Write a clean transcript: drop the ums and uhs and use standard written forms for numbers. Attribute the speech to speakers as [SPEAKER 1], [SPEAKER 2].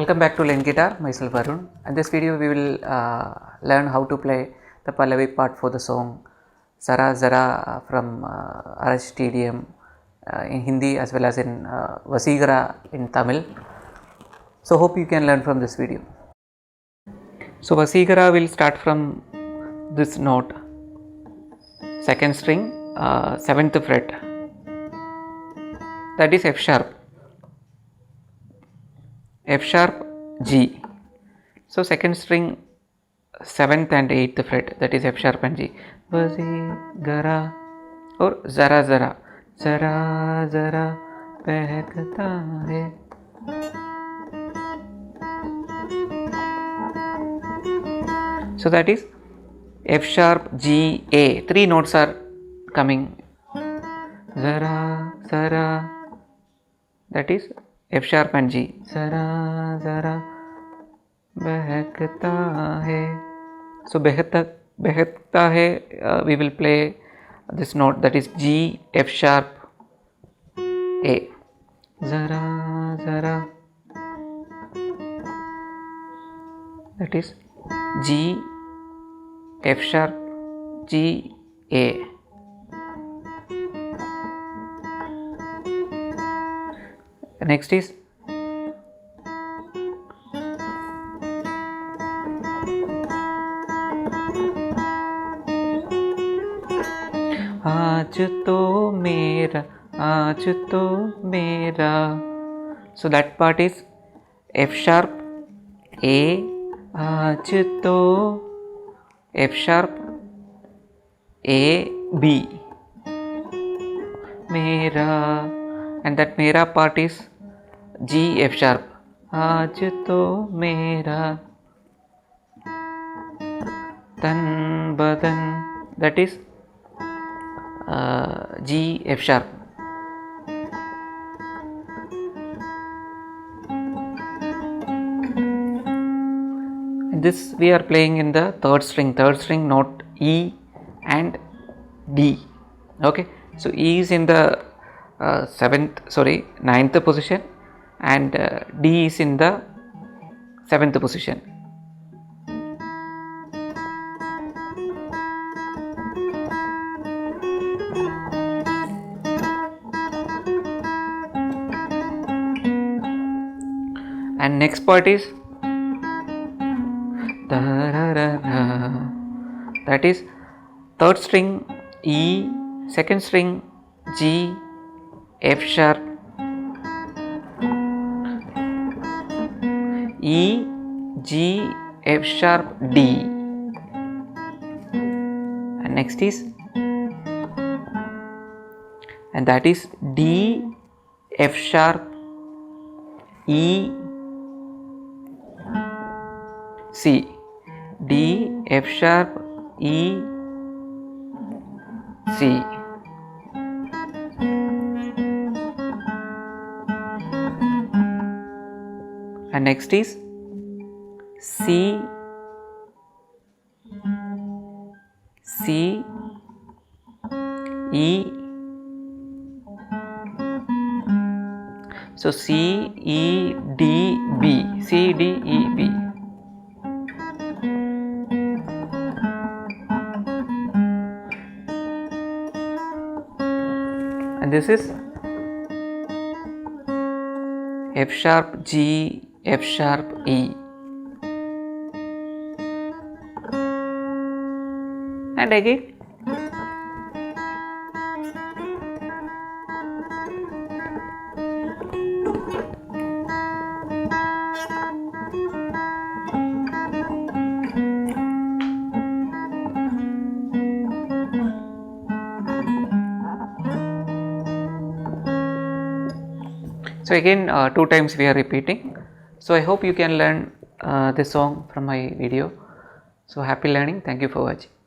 [SPEAKER 1] Welcome back to Learn Guitar, myself Arun. In this video we will learn how to play the Pallavi part for the song Zara Zara from RHTDM in Hindi as well as in Vassegara in Tamil. So hope you can learn from this video. So Vassegara will start from this note, 2nd string, 7th fret, that is F sharp. F sharp, G. So 2nd string, 7th and 8th fret, that is F sharp and G. Vassegara or Zara Zara. Zara Zara behkta hai. So that is F sharp, G, A. 3 notes are coming. Zara Zara, that is F sharp and G. Zara Zara behkta hai. So behkta hai, we will play this note, that is G, F sharp, A. Zara Zara, that is G, F sharp, G, A. Next is आज तो मेरा. So that part is F sharp, A, आज तो F sharp, A, B, मेरा, and that मेरा part is G, F sharp, आज तो मेरा तन बदन, that is G, F sharp. This we are playing in the third string note E and D. Okay, so E is in the 9th position and D is in the 7th position. And next part is that is 3rd string E, 2nd string G, F sharp, E, G, F sharp, D. And next is, and that is D, F sharp, E, C. D, F sharp, E, C. And next is C, E. So C, E, D, B. C, D, E, B. And this is F sharp, G, F sharp, E. And again so again 2 times we are repeating. So I hope you can learn this song from my video. So happy learning. Thank you for watching.